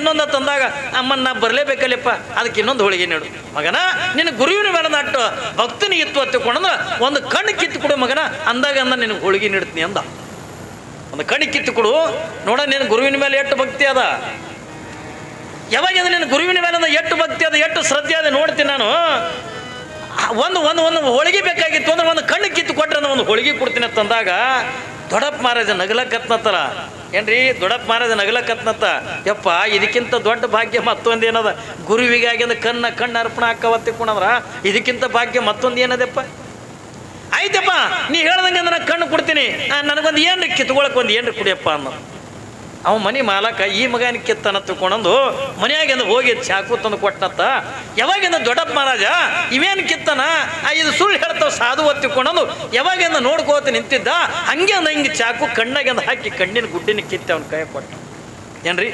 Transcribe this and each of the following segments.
ಇನ್ನೊಂದು ತಂದಾಗ ಅಮ್ಮನ ನಾ ಬರಲೇಬೇಕಲ್ಲಪ್ಪ, ಅದಕ್ಕೆ ಇನ್ನೊಂದು ಹೋಳಿಗೆ ನೀಡು ಮಗನ. ನಿನ್ನ ಗುರುವಿನ ಮೇಲೆ ಅಟ್ಟು ಭಕ್ತನಿ ಇತ್ತು ಹತ್ತಿಕೊಂಡಂದ್ರೆ ಒಂದು ಕಣ್ಣು ಕಿತ್ತು ಕೊಡು ಮಗನ ಅಂದಾಗ ನಿನಗೆ ಹೋಳಿಗೆ ನೀಡ್ತೀನಿ ಅಂದ. ಒಂದು ಕಣ್ಣು ಕಿತ್ತು ಕೊಡು ನೋಡ, ನಿನ್ನ ಗುರುವಿನ ಮೇಲೆ ಎಷ್ಟು ಭಕ್ತಿ ಅದ, ಯಾವಾಗ ನಿನ್ನ ಗುರುವಿನ ಮೇಲೆ ಎಷ್ಟು ಭಕ್ತಿ ಅದ, ಎಷ್ಟು ಶ್ರದ್ಧೆ ಅದ ನೋಡ್ತೀನಿ ನಾನು. ಒಂದು ಒಂದು ಒಂದು ಹೋಳಿಗೆ ಬೇಕಾಗಿತ್ತು ಅಂದ್ರೆ ಒಂದು ಕಣ್ಣು ಕಿತ್ತು ಕೊಟ್ರೆ ಅಂದ್ರೆ ಒಂದು ಹೋಳಿಗೆ ಕೊಡ್ತೀನಿ ಅಂತಂದಾಗ ದೊಡ್ಡಪ್ಪ ಮಹಾರಾಜ ನಗಲಕತ್ನತ್ತಲ್ಲ. ಏನ್ರಿ ದೊಡ್ಡಪ್ಪ ಮಹಾರಾಜ ನಗಲಕತ್ನತ್ತ. ಯಪ್ಪ ಇದಕ್ಕಿಂತ ದೊಡ್ಡ ಭಾಗ್ಯ ಮತ್ತೊಂದು ಏನದ, ಗುರುವಿಗಾಗಿ ಅಂದ್ರೆ ಕಣ್ಣು ಅರ್ಪಣೆ ಹಾಕವತ್ತಿಕೊಂಡ್ರ ಇದಕ್ಕಿಂತ ಭಾಗ್ಯ ಮತ್ತೊಂದು ಏನದಪ್ಪ. ಆಯ್ತಪ್ಪ ನೀ ಹೇಳ್ದಂಗೆ ನಾನು ಕಣ್ಣು ಕೊಡ್ತೀನಿ, ನನಗೊಂದು ಏನ್ರಿ ಕಿತ್ಕೊಳಕ್ಕೆ ಒಂದು ಏನ್ರಿ ಕುಡಿಯಪ್ಪ ಅನ್ನೋ. ಅವ ಮನೆ ಮಾಲಕ ಈ ಮಗನ ಕಿತ್ತನ ತಗೊಂಡು ಮನೆಯಾಗಿಂದ ಹೋಗಿ ಚಾಕು ತಂದು ಕೊಟ್ಟನತ್ತ. ಯಾವಾಗಿಂದ ದೊಡ್ಡಪ್ಪ ಮಹಾರಾಜ ಇವೇನು ಕಿತ್ತನ, ಇದು ಸುಳ್ಳು ಹೇಳ್ತಾವ ಸಾಧು ಒತ್ತಿಕೊಂಡು ಯಾವಾಗಿಂದ ನೋಡ್ಕೋತ ನಿಂತಿದ್ದ, ಹಂಗೆ ಅಂದ ಹಿಂಗೆ ಚಾಕು ಕಣ್ಣಾಗಿಂದ ಹಾಕಿ ಕಣ್ಣಿನ ಗುಡ್ಡಿನ ಕಿತ್ತೆ ಅವನ ಕೈ ಕೊಟ್ಟ. ಏನ್ರಿ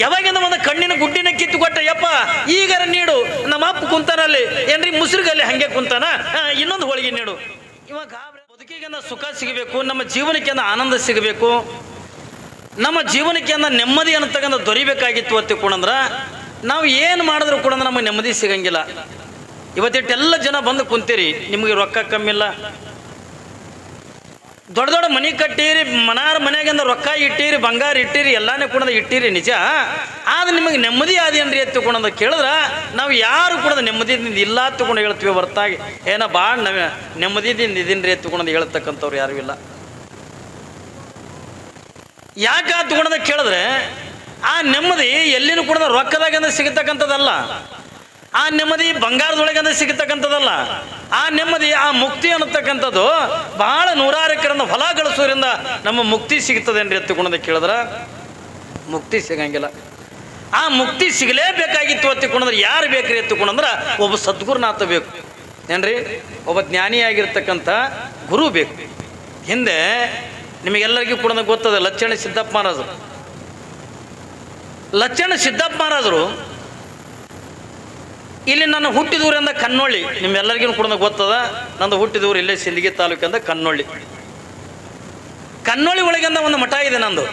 ಯಾವಾಗಿಂದ ಒಂದು ಕಣ್ಣಿನ ಗುಡ್ಡಿನ ಕಿತ್ತು ಕೊಟ್ಟ. ಯಪ್ಪ ಈಗಾರ ನೀಡು, ನಮ್ಮ ಅಪ್ಪ ಕುಂತಾನಲ್ಲಿ ಏನ್ರಿ ಮುಸುರುಗಲ್ಲಿ ಹಂಗೆ ಕುಂತಾನ, ಇನ್ನೊಂದು ಹೋಳಿಗೆ ನೀಡು. ಇವಾಗ ಬದುಕಿಗೆ ಸುಖ ಸಿಗಬೇಕು, ನಮ್ಮ ಜೀವನಕ್ಕೆ ಆನಂದ ಸಿಗಬೇಕು, ನಮ್ಮ ಜೀವನಕ್ಕೆ ನೆಮ್ಮದಿ ಅನ್ನತಕ್ಕಂಥ ದೊರಿಬೇಕಾಗಿತ್ತು ಅಂತಿಕೊಂಡ್ರೆ ನಾವು ಏನು ಮಾಡಿದ್ರು ಕೂಡ ನಮಗೆ ನೆಮ್ಮದಿ ಸಿಗಂಗಿಲ್ಲ. ಇವತ್ತಿಟ್ಟೆಲ್ಲ ಜನ ಬಂದು ಕುಂತೀರಿ, ನಿಮಗೆ ರೊಕ್ಕ ಕಮ್ಮಿಲ್ಲ, ದೊಡ್ಡ ದೊಡ್ಡ ಮನೆ ಕಟ್ಟೀರಿ, ಮನೆಯಾಗಿಂದ ರೊಕ್ಕ ಇಟ್ಟೀರಿ, ಬಂಗಾರ ಇಟ್ಟೀರಿ, ಎಲ್ಲಾನೇ ಕೂಡ ಇಟ್ಟೀರಿ ನಿಜ. ಆದ್ರೆ ನಿಮಗೆ ನೆಮ್ಮದಿ ಆದೇನ್ರಿ ಎತ್ತಿಕೊಂಡ ಕೇಳಿದ್ರೆ ನಾವು ಯಾರು ಕೂಡ ನೆಮ್ಮದಿಯಿಂದ ಇಲ್ಲ ತಗೊಂಡು ಹೇಳ್ತೀವಿ ಹೊರತಾಗಿ ಏನೋ ಭಾಳ ನೆಮ್ಮದಿದಿಂದ ಇದೀನ್ರಿ ಎತ್ತಿಕೊಂಡು ಹೇಳ್ತಕ್ಕಂಥವ್ರು ಯಾರು ಇಲ್ಲ. ಯಾಕೆ ತಗೊಂಡ ಕೇಳಿದ್ರೆ ಆ ನೆಮ್ಮದಿ ಎಲ್ಲಿನೂ ಕೂಡ ರೊಕ್ಕದಾಗಂದ ಸಿಗತಕ್ಕಂಥದ್ದಲ್ಲ, ಆ ನೆಮ್ಮದಿ ಬಂಗಾರದೊಳಗಂದ ಸಿಗತಕ್ಕಂಥದ್ದಲ್ಲ. ಆ ನೆಮ್ಮದಿ, ಆ ಮುಕ್ತಿ ಅನ್ನತಕ್ಕಂಥದ್ದು ಬಹಳ ನೂರಾರು ಎಕರೆಯಿಂದ ಹೊಲ ಗಳಿಸೋದ್ರಿಂದ ನಮ್ಮ ಮುಕ್ತಿ ಸಿಗ್ತದೇನ್ರಿ ಎತ್ತಿಕೊಂಡ ಕೇಳಿದ್ರೆ ಮುಕ್ತಿ ಸಿಗಂಗಿಲ್ಲ. ಆ ಮುಕ್ತಿ ಸಿಗಲೇಬೇಕಾಗಿತ್ತು ಎತ್ತಿಕೊಂಡ್ರೆ ಯಾರು ಬೇಕ್ರಿ ಎತ್ತಿಕೊಂಡ್ರೆ ಒಬ್ಬ ಸದ್ಗುರುನಾಥ ಬೇಕು ಏನ್ರಿ, ಒಬ್ಬ ಜ್ಞಾನಿಯಾಗಿರ್ತಕ್ಕಂಥ ಗುರು ಬೇಕು. ಹಿಂದೆ ನಿಮಗೆಲ್ಲರಿಗೂ ಕೂಡ ಗೊತ್ತದ ಲಚ್ಚಣ ಸಿದ್ದಪ್ಪ ಮಹಾರಾಜರು. ಲಚ್ಚಣ ಸಿದ್ದಪ್ಪ ಮಹಾರಾಜರು ಇಲ್ಲಿ ನನ್ನ ಹುಟ್ಟಿದೂರಿಂದ ಕನ್ನೊಳ್ಳಿ, ನಿಮ್ಮೆಲ್ಲರಿಗೂ ಕೂಡ ಗೊತ್ತದ. ನಂದು ಹುಟ್ಟಿದೂರು ಇಲ್ಲೇ ಸಿಂದಗಿ ತಾಲೂಕಿಂದ ಕನ್ನೊಳ್ಳಿ. ಕನ್ನೊಳ್ಳಿ ಒಳಗಿಂದ ಒಂದು ಮಠ ಇದೆ ನಂದು.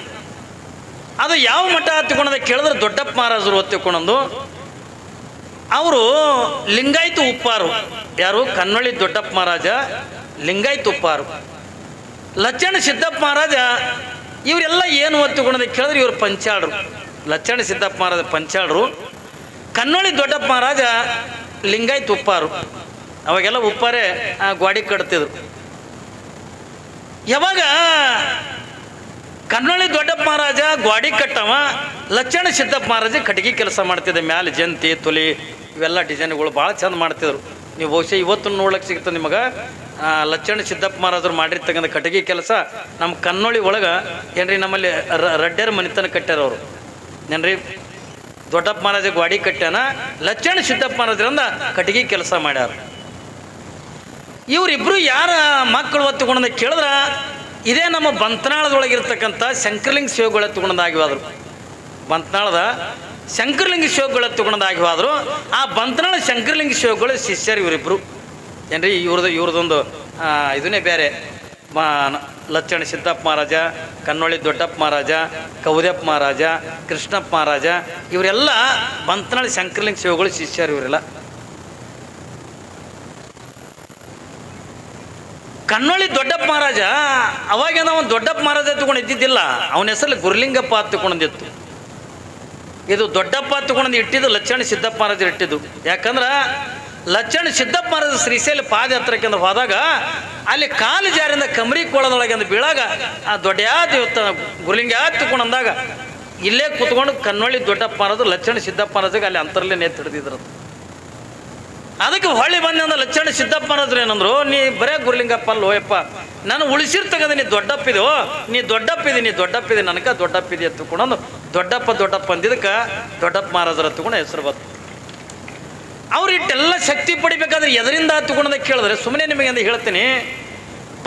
ಅದು ಯಾವ ಮಠ ಹತ್ತಿಕೊಂಡ ಕೇಳಿದ್ರೆ ದೊಡ್ಡಪ್ಪ ಮಹಾರಾಜರು ಹೊತ್ತಿಕೊಂಡಂದು. ಅವರು ಲಿಂಗಾಯತ ಉಪ್ಪಾರು. ಯಾರು? ಕನ್ನೊಳ್ಳಿ ದೊಡ್ಡಪ್ಪ ಮಹಾರಾಜ ಲಿಂಗಾಯತ ಉಪ್ಪಾರು. ಲಚ್ಚಣ ಸಿದ್ದಪ್ಪ ಮಹಾರಾಜ ಇವರೆಲ್ಲ ಏನು ಒತ್ತಿಕೊಂಡ ಕೇಳಿದ್ರೆ ಇವರು ಪಂಚಾಳರು. ಲಚ್ಚಣ ಸಿದ್ದಪ್ಪ ಮಹಾರಾಜ ಪಂಚಾಳರು, ಕನ್ನೊಳ್ಳಿ ದೊಡ್ಡಪ್ಪ ಮಹಾರಾಜ ಲಿಂಗಾಯತ ಉಪ್ಪಾರು. ಅವಾಗೆಲ್ಲ ಉಪ್ಪಾರೆ ಗೋಡಿ ಕಟ್ತಿದ್ರು. ಯಾವಾಗ ಕನ್ನೊಳ್ಳಿ ದೊಡ್ಡಪ್ಪ ಮಹಾರಾಜ ಗೋಡಿ ಕಟ್ಟವ, ಲಚ್ಚಣ ಸಿದ್ದಪ್ಪ ಮಹಾರಾಜ ಕಟ್ಟಿಗೆ ಕೆಲಸ ಮಾಡ್ತಿದ್ದೆ. ಮ್ಯಾಲೆ ಜಂತಿ ತುಲಿ ಇವೆಲ್ಲ ಡಿಸೈನ್ಗಳು ಭಾಳ ಚಂದ ಮಾಡ್ತಿದ್ರು. ನೀವು ಬಹುಶಃ ಇವತ್ತು ನೋಡ್ಲಿಕ್ಕೆ ಸಿಗ್ತದೆ ನಿಮಗೆ. ಲಚ್ಚಣ ಸಿದ್ದಪ್ಪ ಮಹಾರಾಜರು ಮಾಡಿರ್ತಕ್ಕಂಥ ಕಟ್ಟಿಗೆ ಕೆಲಸ ನಮ್ಮ ಕನ್ನೊಳ್ಳಿ ಒಳಗೆ ಏನ್ರಿ ನಮ್ಮಲ್ಲಿ ರಡ್ಡ್ಯರ ಮನೆತನ ಕಟ್ಟ್ಯಾರ ಅವರು. ಏನ್ರಿ ದೊಡ್ಡಪ್ಪ ಮಹಾರಾಜ ಗಾಡಿ ಕಟ್ಟ್ಯಾನ, ಲಚ್ಚಣ ಸಿದ್ದಪ್ಪ ಮಹಾರಾಜರಿಂದ ಕಟ್ಟಿಗೆ ಕೆಲಸ ಮಾಡ್ಯಾರ. ಇವರಿಬ್ರು ಯಾರ ಮಕ್ಕಳು ಒತ್ತುಕೊಂಡ ಕೇಳಿದ್ರೆ ಇದೇ ನಮ್ಮ ಬಂತನಾಳದೊಳಗಿರ್ತಕ್ಕಂಥ ಶಂಕರಲಿಂಗ ಶಿವಗಳು ಎತ್ತುಕೊಂಡಾಗಿವಾದ್ರು. ಬಂತನಾಳದ ಶಂಕರಲಿಂಗ ಶಿವಗಳು ಎತ್ತುಕೊಂಡಾಗಿವಾದ್ರು. ಆ ಬಂತನಾಳ ಶಂಕರಲಿಂಗ ಶಿವಗಳು ಶಿಷ್ಯರು ಇವರಿಬ್ರು ಏನ್ರಿ. ಇವ್ರದೊಂದು ಇದನ್ನೇ ಬೇರೆ. ಲಚ್ಚಣ ಸಿದ್ದಪ್ಪ ಮಹಾರಾಜ, ಕನ್ನೊಳ್ಳಿ ದೊಡ್ಡಪ್ಪ ಮಹಾರಾಜ, ಕೌದ್ಯಪ್ಪ ಮಹಾರಾಜ, ಕೃಷ್ಣಪ್ಪ ಮಹಾರಾಜ ಇವರೆಲ್ಲ ಬಂತನಾಳ ಶಂಕರಲಿಂಗ ಶಿವಗಳು ಶಿಷ್ಯರು ಇವರೆಲ್ಲ. ಕನ್ನೊಳ್ಳಿ ದೊಡ್ಡಪ್ಪ ಮಹಾರಾಜ ಅವಾಗೇನೋ ಅವನು ದೊಡ್ಡಪ್ಪ ಮಹಾರಾಜ ತಗೊಂಡು ಇದ್ದಿದ್ದಿಲ್ಲ, ಅವನ ಹೆಸರಲ್ಲಿ ಗುರುಲಿಂಗಪ್ಪ ತಗೊಂಡಿತ್ತು. ಇದು ದೊಡ್ಡಪ್ಪ ತಗೊಂಡು ಇಟ್ಟಿದ್ದು ಲಚ್ಚಣ ಸಿದ್ದಪ್ಪ ಮಹಾರಾಜರು ಇಟ್ಟಿದ್ದು. ಯಾಕಂದ್ರೆ ಲಚ್ಚಣ ಸಿದ್ದಪ್ಪ ಮಹಾರಾಜ ಶ್ರೀಶೈಲ ಪಾದಯಾತ್ರಕ್ಕೆ ಹೋದಾಗ ಅಲ್ಲಿ ಕಾಲು ಜಾರಿಂದ ಕಮರಿ ಕೊಳದೊಳಗೆ ಅಂದು ಬೀಳಾಗ ಆ ದೊಡ್ಡ ಗುರುಲಿಂಗ ತಗೊಂಡಂದಾಗ ಇಲ್ಲೇ ಕೂತ್ಕೊಂಡು ಕನ್ನೊಳ್ಳಿ ದೊಡ್ಡಪ್ಪ ಮಹಾರಾಜರು ಲಚ್ಚಣ ಸಿದ್ದಪ್ಪ ಮಹಾರಾಜಗೆ ಅಲ್ಲಿ ಅಂತರಲ್ಲೇ ನೇತು ಹಿಡಿದಿದ್ರು. ಅದಕ್ಕೆ ಹೊಳ್ಳಿ ಬಂದ ಲಚ್ಚಣ ಸಿದ್ದಪ್ಪ ಮಹಾರಾಜರು ಏನಂದ್ರು, ನೀ ಬರೇ ಗುರುಲಿಂಗಪ್ಪ ಅಲ್ಲೋಯಪ್ಪ, ನಾನು ಉಳಿಸಿರ್ತಕ್ಕಂಥ ನೀ ದೊಡ್ಡಪ್ಪಿದೋ, ನೀ ದೊಡ್ಡಪ್ಪಿದೆ ನನಗೆ ದೊಡ್ಡಪ್ಪಿದೆ ಎತ್ತುಕೊಂಡು ದೊಡ್ಡಪ್ಪ ಅಂದಿದ್ದಕ್ಕೆ ದೊಡ್ಡಪ್ಪ ಮಹಾರಾಜರ ಎತ್ತುಕೊಂಡು ಹೆಸರು ಬಂತು. ಅವ್ರು ಇಟ್ಟೆಲ್ಲ ಶಕ್ತಿ ಪಡಿಬೇಕಾದ್ರೆ ಎದರಿಂದ ಹತ್ತುಕೊಂಡ ಕೇಳಿದ್ರೆ ಸುಮ್ಮನೆ ನಿಮಗೆ ಅಂತ ಹೇಳ್ತೀನಿ,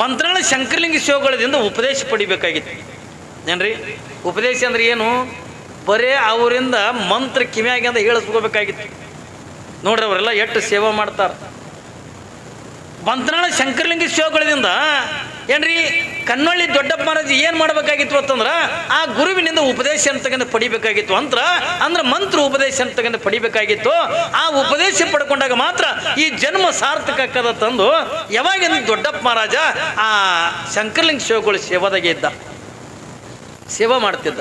ಬಂತನಾಳ ಶಂಕರಲಿಂಗ ಶಿವಗಳಿಂದ ಉಪದೇಶ ಪಡಿಬೇಕಾಗಿತ್ತು. ಏನ್ರಿ ಉಪದೇಶ ಅಂದ್ರೆ ಏನು? ಬರೇ ಅವರಿಂದ ಮಂತ್ರ ಕಿವಿಯಾಗಿ ಅಂತ ಹೇಳಿಸ್ಕೋಬೇಕಾಗಿತ್ತು. ನೋಡ್ರಿ ಅವರೆಲ್ಲ ಎಷ್ಟು ಸೇವೆ ಮಾಡ್ತಾರೆ. ಬಂತನಾಳ ಶಂಕರಲಿಂಗ ಶಿವಗಳಿಂದ ಏನ್ರಿ ಕನ್ನೊಳ್ಳಿ ದೊಡ್ಡಪ್ಪ ಮಹಾರಾಜ್ ಏನು ಮಾಡಬೇಕಾಗಿತ್ತು ಅಂತಂದ್ರೆ ಆ ಗುರುವಿನಿಂದ ಉಪದೇಶ ಅಂತಕ್ಕಂಥ ಪಡಿಬೇಕಾಗಿತ್ತು ಅಂದ್ರೆ ಮಂತ್ರ ಉಪದೇಶ ಅಂತಕ್ಕಂಥ ಪಡಿಬೇಕಾಗಿತ್ತು. ಆ ಉಪದೇಶ ಪಡ್ಕೊಂಡಾಗ ಮಾತ್ರ ಈ ಜನ್ಮ ಸಾರ್ಥಕ ಆಕ್ಕದ ತಂದು ಯಾವಾಗಿಂದ ದೊಡ್ಡಪ್ಪ ಮಹಾರಾಜ ಆ ಶಂಕರಲಿಂಗ ಶಿವಗಳು ಸೇವಾದಾಗೆ ಇದ್ದ, ಸೇವಾ ಮಾಡ್ತಿದ್ದ.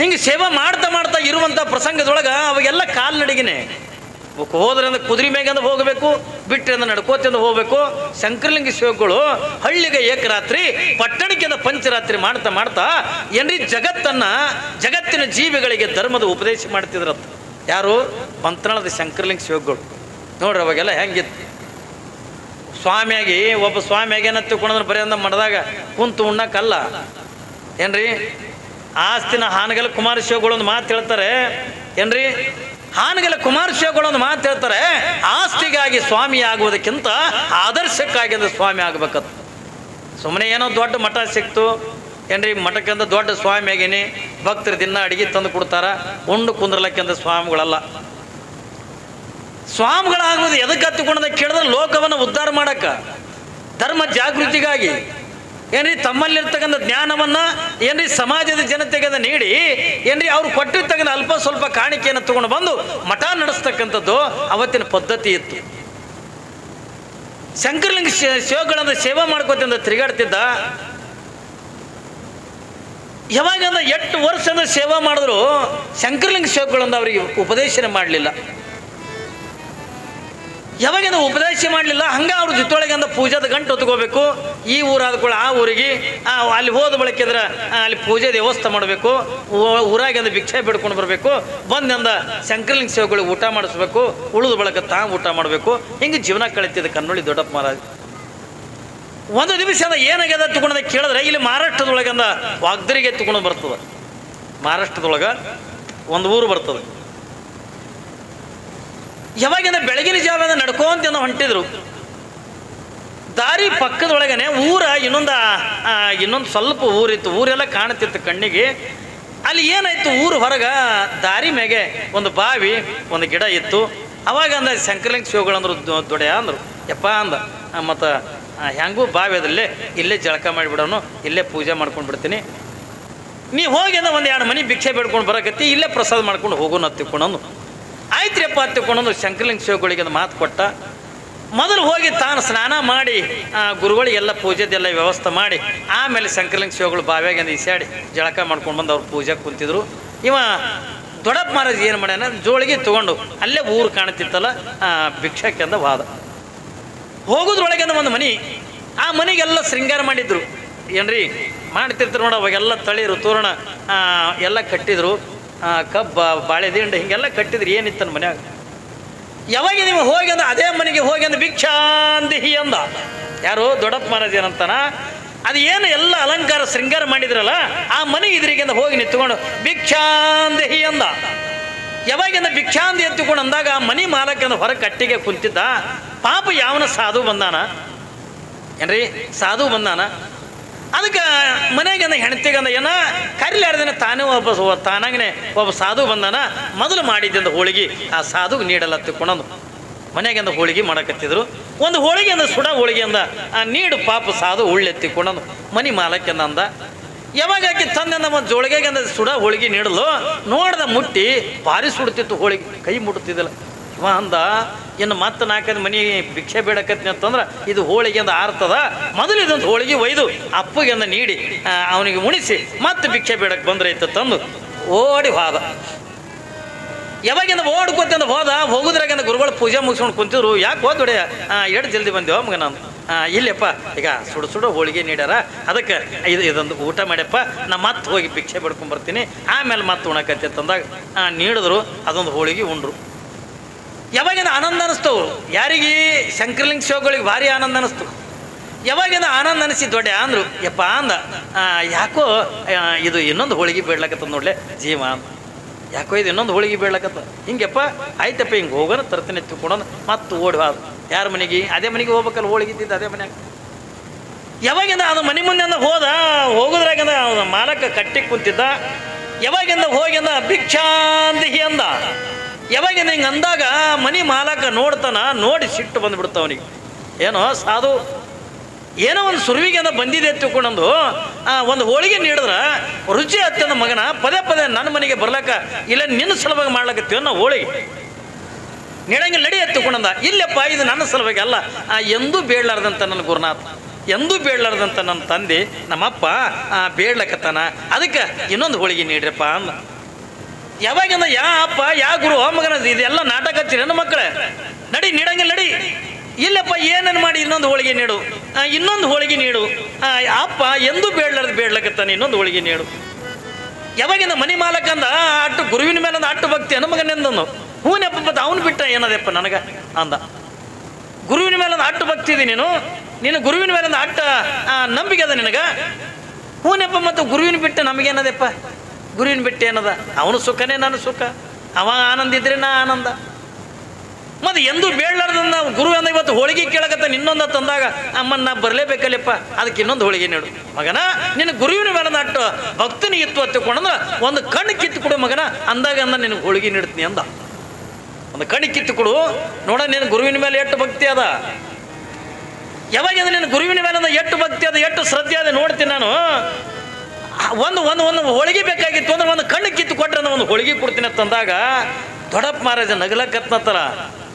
ಹಿಂಗೆ ಸೇವಾ ಮಾಡ್ತಾ ಮಾಡ್ತಾ ಇರುವಂಥ ಪ್ರಸಂಗದೊಳಗೆ ಅವಾಗೆಲ್ಲ ಕಾಲ್ನಡಿಗೆನೆ. ಹೋದ್ರೆ ಅಂದ್ರೆ ಕುದುರೆ ಮೇಗಂದ ಹೋಗಬೇಕು, ಬಿಟ್ಟರೆ ಅಂದ್ರೆ ನಡ್ಕೋತಿಂದ ಹೋಗ್ಬೇಕು. ಶಂಕರಲಿಂಗ ಶಿವಗಳು ಹಳ್ಳಿಗೆ ಏಕರಾತ್ರಿ, ಪಟ್ಟಣಕ್ಕಿಂತ ಪಂಚರಾತ್ರಿ ಮಾಡ್ತಾ ಮಾಡ್ತಾ ಏನ್ರಿ ಜಗತ್ತಿನ ಜೀವಿಗಳಿಗೆ ಧರ್ಮದ ಉಪದೇಶ ಮಾಡ್ತಿದ್ರತ್ತ. ಯಾರು? ಮಂತ್ರಾಲಯದ ಶಂಕರಲಿಂಗ ಶಿವಗಳು. ನೋಡ್ರಿ ಅವಾಗೆಲ್ಲ ಹೆಂಗಿತ್ತು. ಸ್ವಾಮಿಯಾಗಿ ಒಬ್ಬ ಸ್ವಾಮಿಯಾಗಿ ಏನಂತ ತಿಳ್ಕೊಂಡ್ರೆ ಬರೀ ಅಂದ ಮಠದಾಗ ಕುಂತು ಉಣ್ಣಕ್ಕಲ್ಲ ಏನ್ರಿ. ಆಸ್ತಿನ ಹಾನಗಲ್ ಕುಮಾರ ಶಿವಗಳು ಒಂದು ಮಾತು ಹೇಳ್ತಾರೆ ಏನ್ರಿ. ಹಾನಗಲ್ ಕುಮಾರ ಶಿವಗಳು ಒಂದು ಮಾತು ಹೇಳ್ತಾರೆ, ಆಸ್ತಿಗಾಗಿ ಸ್ವಾಮಿ ಆಗುವುದಕ್ಕಿಂತ ಆದರ್ಶಕ್ಕಾಗಿ ಅಂದ್ರೆ ಸ್ವಾಮಿ ಆಗ್ಬೇಕಂತ. ಸುಮ್ಮನೆ ಏನೋ ದೊಡ್ಡ ಮಠ ಸಿಕ್ತು ಏನ್ರಿ, ಮಠಕ್ಕಿಂತ ದೊಡ್ಡ ಸ್ವಾಮಿ ಆಗೀನಿ, ಭಕ್ತರು ದಿನ ಅಡಿಗೆ ತಂದು ಕೊಡ್ತಾರ, ಉಂಡು ಕುಂದ್ರಲಕ್ಕಿಂತ ಸ್ವಾಮಿಗಳಲ್ಲ. ಸ್ವಾಮಿಗಳಾಗುವುದು ಎದಕ್ಕೆ ಹತ್ತಿಕೊಂಡ ಕೇಳಿದ್ರೆ ಲೋಕವನ್ನು ಉದ್ಧಾರ ಮಾಡಕ್ಕ, ಧರ್ಮ ಜಾಗೃತಿಗಾಗಿ ಏನ್ರಿ, ತಮ್ಮಲ್ಲಿರ್ತಕ್ಕಂಥ ಜ್ಞಾನವನ್ನ ಏನ್ರಿ ಸಮಾಜದ ಜನತೆಗೆ ನೀಡಿ ಏನ್ರಿ ಅವ್ರು ಕೊಟ್ಟಿರ್ತಕ್ಕಂಥ ಅಲ್ಪ ಸ್ವಲ್ಪ ಕಾಣಿಕೆಯನ್ನು ತಗೊಂಡು ಬಂದು ಮಠ ನಡೆಸ್ತಕ್ಕಂಥದ್ದು ಅವತ್ತಿನ ಪದ್ಧತಿ ಇತ್ತು. ಶಂಕರಲಿಂಗ ಶಿವಗಳನ್ನ ಸೇವಾ ಮಾಡ್ಕೋತಿಂದ ತಿರುಗಾಡ್ತಿದ್ದ. ಯಾವಾಗಂದ 8 ವರ್ಷದ ಸೇವಾ ಮಾಡಿದ್ರು ಶಂಕರಲಿಂಗ ಶಿವಗಳಂದ ಅವರಿಗೆ ಉಪದೇಶನೆ ಮಾಡಲಿಲ್ಲ. ಯಾವಾಗಿಂದ ಉಪದೇಶ ಮಾಡಲಿಲ್ಲ. ಹಂಗೆ ಅವ್ರ ಜೊತೆಯೊಳಗೆ ಅಂದ ಪೂಜಾದ ಗಂಟು ಹೊತ್ಕೋಬೇಕು. ಈ ಊರಾದ ಕೂಡ ಆ ಊರಿಗೆ ಅಲ್ಲಿ ಹೋದ ಬಳಕಿದ್ರೆ ಅಲ್ಲಿ ಪೂಜೆ ವ್ಯವಸ್ಥೆ ಮಾಡಬೇಕು. ಊರಾಗಿಂದ ಭಿಕ್ಷೆ ಬಿಡ್ಕೊಂಡು ಬರಬೇಕು. ಬಂದಿಂದ ಶಂಕರಲಿಂಗ ಶಿವಗಳಿಗೆ ಊಟ ಮಾಡಿಸ್ಬೇಕು. ಉಳಿದ ಬಳಕ ಊಟ ಮಾಡಬೇಕು. ಹಿಂಗೆ ಜೀವನ ಕಳೀತಿದ್ದ ಕನ್ನೊಳ್ಳಿ ದೊಡ್ಡಪ್ಪ ಮಹಾರಾಜ್. ಒಂದು ದಿವಸ ಅದ ಏನಾಗ್ಯದ ತಗೊಂಡ ಕೇಳಿದ್ರೆ ಇಲ್ಲಿ ಮಹಾರಾಷ್ಟ್ರದೊಳಗಂದ ವಾಗ್ದರಿಗೆ ತಗೊಂಡು ಬರ್ತದೆ. ಮಹಾರಾಷ್ಟ್ರದೊಳಗೆ ಒಂದು ಊರು ಬರ್ತದೆ. ಯಾವಾಗಿಂದ ಬೆಳಗಿನ ಜಾವದ ನಡ್ಕೊಂತ ಹೊಂಟಿದ್ರು. ದಾರಿ ಪಕ್ಕದೊಳಗನೆ ಊರ ಇನ್ನೊಂದು ಸ್ವಲ್ಪ ಊರಿತ್ತು. ಊರೆಲ್ಲ ಕಾಣ್ತಿತ್ತು ಕಣ್ಣಿಗೆ. ಅಲ್ಲಿ ಏನಾಯ್ತು, ಊರು ಹೊರಗ ದಾರಿ ಮ್ಯಾಗೆ ಒಂದು ಬಾವಿ, ಒಂದು ಗಿಡ ಇತ್ತು. ಅವಾಗ ಅಂದ ಶಂಕರಲಿಂಗ ಶಿವಗಳಂದ್ರು ದೊಡ್ಡ ಅಂದರು, ಯಪ್ಪ ಅಂದ, ಮತ್ತು ಹೆಂಗೂ ಬಾವಿ ಅದಲ್ಲೇ ಇಲ್ಲೇ ಜಳಕ ಮಾಡಿಬಿಡೋನು, ಇಲ್ಲೇ ಪೂಜೆ ಮಾಡ್ಕೊಂಡು ಬಿಡ್ತೀನಿ, ನೀ ಹೋಗಿ ಅಂದ ಒಂದು 2 ಮನೆ ಭಿಕ್ಷೆ ಬೇಡ್ಕೊಂಡು ಬರಕತ್ತಿ, ಇಲ್ಲೇ ಪ್ರಸಾದ ಮಾಡ್ಕೊಂಡು ಹೋಗೋಣ ಹತ್ತಿಕೊಂಡು. ಆಯ್ತ್ರಿಯಪ್ಪ ಹತ್ತಿಕೊಂಡು ಶಂಕರಲಿಂಗ ಶಿವಗಳಿಗೆ ಮಾತು ಕೊಟ್ಟ. ಮೊದಲು ಹೋಗಿ ತಾನು ಸ್ನಾನ ಮಾಡಿ ಗುರುಗಳಿಗೆಲ್ಲ ಪೂಜೆದೆಲ್ಲ ವ್ಯವಸ್ಥೆ ಮಾಡಿ ಆಮೇಲೆ ಶಂಕರಲಿಂಗ ಶಿವಗಳು ಬಾವಿಯಾಗಿಂದ ಈಸಾಡಿ ಜಳಕ ಮಾಡ್ಕೊಂಡು ಬಂದು ಅವ್ರು ಪೂಜೆ ಕುಂತಿದ್ರು. ಇವ ದೊಡ್ಡಪ್ಪ ಮಹಾರಾಜ್ ಏನು ಮಾಡ್ಯಾನ, ಜೋಳಿಗೆ ತೊಗೊಂಡು ಅಲ್ಲೇ ಊರು ಕಾಣ್ತಿತ್ತಲ್ಲ ಭಿಕ್ಷಕ್ಕೆ ಅಂದ ವಾದ. ಹೋಗೋದ್ರೊಳಗಿಂದ ಒಂದು ಮನೆ, ಆ ಮನೆಗೆಲ್ಲ ಶೃಂಗಾರ ಮಾಡಿದ್ರು ಏನ್ರಿ, ಮಾಡ್ತಿರ್ತಾರೆ ನೋಡ. ಅವಾಗೆಲ್ಲ ತಳಿರು ತೋರಣ ಎಲ್ಲ ಕಟ್ಟಿದ್ರು, ಕಬ್ಬ ಬಾಳೆದಿಂಡು ಹಿಂಗೆಲ್ಲ ಕಟ್ಟಿದ್ರು. ಏನಿತ್ತು ನನ್ನ ಮನ್ಯಾಗ. ಯಾವಾಗ ನೀವು ಹೋಗಿ ಅಂದ ಅದೇ ಮನೆಗೆ ಹೋಗಿ ಅಂದ ಭಿಕ್ಷಾಂದಿಹಿ ಅಂದ. ಯಾರು? ದೊಡ್ಡಪ್ಪ ಮಹಾರಾಜ್ ಏನಂತಾನ, ಅದು ಏನು ಎಲ್ಲ ಅಲಂಕಾರ ಶೃಂಗಾರ ಮಾಡಿದ್ರಲ್ಲ ಆ ಮನೆ ಇದ್ರಿಗಿಂದ ಹೋಗಿ ನಿಂತ್ಕೊಂಡು ಭಿಕ್ಷಾಂದಿಹಿ ಅಂದ. ಯಾವಾಗಿಂದ ಭಿಕ್ಷಾಂದಿ ಎತ್ತುಕೊಂಡು ಅಂದಾಗ ಆ ಮನೆ ಮಾಲಕಂದ ಹೊರ ಕಟ್ಟಿಗೆ ಕುಂತಿದ್ದ. ಪಾಪ ಯಾವನ ಸಾಧು ಬಂದಾನ ಏನ್ರಿ, ಸಾಧು ಬಂದಾನ. ಅದಕ್ಕೆ ಮನೆಗಂದ ಹೆಣ್ತಿಗಂದ ಏನ ಕರಿಲಾರ್ದೇನೆ ತಾನೇ ತಾನಾಗನೆ ಒಬ್ಬ ಸಾಧು ಬಂದಾನ. ಮೊದಲು ಮಾಡಿದ್ದಂದ ಹೋಳಿಗೆ ಆ ಸಾಧುಗೆ ನೀಡಲ್ಲ ತಿಳ್ಕೊಂಡು ಮನೆಗಿಂದ ಹೋಳಿಗೆ ಮಾಡಕತ್ತಿದ್ರು. ಒಂದು ಹೋಳಿಗೆಯಿಂದ ಸುಡ ಹೋಳಿಗೆಯಿಂದ ನೀಡು ಪಾಪ ಸಾಧು ಉಳ್ಳೆತ್ತಿಕೊಂಡು ಮನೆ ಮಾಲಕ್ಕೆಂದ ಅಂದ. ಯಾವಾಗ ಆಕಿ ತಂದೆ ನಮ್ಮ ಜೋಳಿಗೆಗಂದ ಸುಡ ಹೋಳಿಗೆ ನೀಡಲು ನೋಡ್ದ ಮುಟ್ಟಿ ಭಾರಿ ಸುಡ್ತಿತ್ತು ಹೋಳಿಗೆ, ಕೈ ಮುಟ್ತಿದ್ದಿಲ್ಲ. ಇವ ಅಂದ, ಇನ್ನು ಮತ್ತೆ 4 ಮನೆ ಭಿಕ್ಷೆ ಬೇಡಕತ್ನಿ ಅಂತಂದ್ರೆ ಇದು ಹೋಳಿಗೆಂದ ಆರ್ತದ, ಮೊದಲು ಇದೊಂದು ಹೋಳಿಗೆ ಒಯ್ದು ಅಪ್ಪಗೆಂದ ನೀಡಿ ಅವನಿಗೆ ಉಣಿಸಿ ಮತ್ತೆ ಭಿಕ್ಷೆ ಬೇಡಕ್ಕೆ ಬಂದ್ರೆ ಇತ್ತು ತಂದು ಓಡಿ ಹೋದ. ಯಾವಾಗಿಂದ ಓಡ್ಕೊತಂದು ಹೋಗುದ್ರಾಗಿಂದ ಗುರುಗಳು ಪೂಜೆ ಮುಗಿಸ್ಕೊಂಡು ಕುಂತಿದ್ರು. ಯಾಕೆ ಹೋದೊಡೆ ಎಷ್ಟು ಜಲ್ದಿ ಬಂದೇವ ಮಗ ನಾನು? ಇಲ್ಲಪ್ಪ ಈಗ ಸುಡು ಹೋಳಿಗೆ ನೀಡ್ಯಾರ, ಅದಕ್ಕೆ ಇದೊಂದು ಊಟ ಮಾಡ್ಯಪ್ಪ, ನಾ ಮತ್ತೆ ಹೋಗಿ ಭಿಕ್ಷೆ ಬಿಡ್ಕೊಂಬರ್ತೀನಿ, ಆಮೇಲೆ ಮತ್ತೆ ಉಣಕತ್ತೆ ಅಂತಂದಾಗ ನೀಡಿದ್ರು. ಅದೊಂದು ಹೋಳಿಗೆ ಉಂಡ್ರು. ಯಾವಾಗಿಂದ ಆನಂದ ಅನಿಸ್ತವು ಯಾರಿಗೆ? ಶಂಕರಲಿಂಗ ಶಿವಗಳಿಗೆ ಭಾರಿ ಆನಂದ ಅನಿಸ್ತು. ಯಾವಾಗಿಂದ ಆನಂದ ಅನಿಸಿ ದೊಡ್ಡ ಅಂದರು, ಯಪ್ಪ ಅಂದ, ಯಾಕೋ ಇದು ಇನ್ನೊಂದು ಹೋಳಿಗೆ ಬೇಡ್ಲಕತ್ತದ ನೋಡ್ಲೆ ಜೀವ ಅಂದ. ಯಾಕೋ ಇದು ಇನ್ನೊಂದು ಹೋಳಿಗೆ ಬೇಡ್ಲಕತ್ತ. ಹಿಂಗೆಪ್ಪ ಆಯ್ತಪ್ಪ, ಹಿಂಗೆ ಹೋಗೋಣ ತರ್ತೀನಿ ಎತ್ತುಕೊಂಡು ಮತ್ತೆ ಓಡಿ ಹೋದ. ಯಾರ ಮನೆಗೆ? ಅದೇ ಮನೆಗೆ ಹೋಗ್ಬೇಕಲ್ಲ, ಹೋಳಿಗಿದ್ದಿದ್ದು ಅದೇ ಮನ್ಯಾಗ. ಯಾವಾಗಿಂದ ಅದು ಮನೆ ಮುಂದೆ ಹೋಗೋದ್ರಾಗಿಂದ ಮಾಲಕ ಕಟ್ಟಿಗೆ ಕುಂತಿದ್ದ. ಯಾವಾಗಿಂದ ಹೋಗಿಂದ ಭಿಕ್ಷಾಂದಿಹಿ ಅಂದ. ಯಾವಾಗಿಂದ ಹಿಂಗೆ ಅಂದಾಗ ಮನೆ ಮಾಲಕ ನೋಡ್ತಾನ, ನೋಡಿ ಸಿಟ್ಟು ಬಂದುಬಿಡ್ತ ಅವನಿಗೆ. ಏನೋ ಸಾಧು ಏನೋ ಒಂದು ಸುರುವಿಗೆ ಅಂತ ಬಂದಿದೆ ತಿಳ್ಕೊಂಡಂದು ಒಂದು ಹೋಳಿಗೆ ನೀಡಿದ್ರೆ ರುಚಿ ಹತ್ತಂದ ಮಗನ ಪದೇ ಪದೇ ನನ್ನ ಮನೆಗೆ ಬರ್ಲಕ್ಕ ಇಲ್ಲ ನಿನ್ನ ಸಲುವಾಗಿ ಮಾಡ್ಲಕತ್ತೀವ ನಾವು ಹೋಳಿಗೆ ನೀಡಂಗೆ ನಡಿ ಎತ್ತುಕೊಂಡಂದ ಇಲ್ಲಪ್ಪ ಇದು ನನ್ನ ಸಲುವಾಗಿ ಅಲ್ಲ ಎಂದೂ ಬೇಡಲಾರ್ದಂತ ನನ್ನ ಗುರುನಾಥ ಎಂದೂ ಬೇಡಲಾರ್ದಂತ ನನ್ನ ತಂದೆ ನಮ್ಮಪ್ಪ ಬೇಡ್ಲಕತ್ತಾನ ಅದಕ್ಕೆ ಇನ್ನೊಂದು ಹೋಳಿಗೆ ನೀಡ್ರಪ್ಪ ಅಂದ. ಯಾವಾಗಿಂದ ಯಾ ಅಪ್ಪ ಯಾ ಗುರು ಮಗನ ಇದೆಲ್ಲ ನಾಟಕ ಹಚ್ಚಿರಿ ನನ್ನ ಮಕ್ಕಳೇ ನಡಿ ನೀಡಂಗಿಲ್ಲ ನಡಿ ಇಲ್ಲಪ್ಪ ಏನನ್ನು ಮಾಡಿ ಇನ್ನೊಂದು ಹೋಳಿಗೆ ನೀಡು ಇನ್ನೊಂದು ಹೋಳಿಗೆ ನೀಡು ಅಪ್ಪ ಎಂದೂ ಬೇಡ್ಲಕತ್ತಾನೆ ಇನ್ನೊಂದು ಹೋಳಿಗೆ ನೀಡು. ಯಾವಾಗಿಂದ ಮನಿ ಮಾಲಕಂದ ಅಟ್ಟು ಗುರುವಿನ ಮೇಲೊಂದು ಅಟ್ಟು ಭಕ್ತಿ ಅನ್ನ ಮಗನೆಂದನು ಹೂನೆಪ್ಪ ಮತ್ತು ಅವನು ಬಿಟ್ಟ ಏನದಪ್ಪ ನನಗೆ ಅಂದ. ಗುರುವಿನ ಮೇಲೊಂದು ಅಟ್ಟು ಭಕ್ತಿ ಇದೆ ನೀನು ಗುರುವಿನ ಮೇಲೊಂದು ಅಟ್ಟ ನಂಬಿಕೆ ಅದ ನಿನಗೆ ಹೂನೆಪ್ಪ ಮತ್ತು ಗುರುವಿನ ಬಿಟ್ಟು ನಮಗೇನದಪ್ಪ ಗುರುವಿನ ಬಿಟ್ಟು ಏನದ ಅವನು ಸುಖನೇ ನಾನು ಸುಖ ಅವ ಆನಂದ ಇದ್ರೆ ನಾ ಆನಂದ ಮತ್ತು ಎಂದೂ ಬೇಡಲಾರ್ದಂದ ಗುರು ಅಂದ ಇವತ್ತು ಹೋಳಿಗೆ ಕೇಳಕತ್ತ ಇನ್ನೊಂದು ತಂದಾಗ ಅಮ್ಮನ್ನ ನಾ ಬರಲೇಬೇಕಲ್ಲಪ್ಪ ಅದಕ್ಕೆ ಇನ್ನೊಂದು ಹೋಳಿಗೆ ನೀಡು ಮಗನ ನಿನ್ನ ಗುರುವಿನ ಮೇಲೆ ಅಟ್ಟು ಭಕ್ತನಿ ಇತ್ತು ಹತ್ತಿಕೊಂಡ್ರೆ ಒಂದು ಕಣ್ಣು ಕಿತ್ತು ಕೊಡು ಮಗನ ಅಂದಾಗ ನಿನಗೆ ಹೋಳಿಗೆ ನೀಡ್ತೀನಿ ಅಂದ. ಒಂದು ಕಣ್ಣು ಕಿತ್ತು ಕೊಡು ನೋಡ ನಿನ್ನ ಗುರುವಿನ ಮೇಲೆ ಎಷ್ಟು ಭಕ್ತಿ ಅದ ಯಾವಾಗ ನಿನ್ನ ಗುರುವಿನ ಮೇಲೆ ಎಷ್ಟು ಭಕ್ತಿ ಅದ ಎಷ್ಟು ಶ್ರದ್ಧೆ ಅದ ನೋಡ್ತೀನಿ ನಾನು. ಒಂದು ಒಂದು ಒಂದು ಹೋಳಿಗೆ ಬೇಕಾಗಿತ್ತು ಅಂದ್ರೆ ಒಂದು ಕಣ್ಣು ಕಿತ್ತು ಕೊಟ್ರೆ ಒಂದು ಹೋಳಿಗೆ ಕೊಡ್ತೀನಿ ಅಂತಂದಾಗ ದೊಡ್ಡಪ್ಪ ಮಹಾರಾಜ ನಗಲಕತ್ನತ್ತರ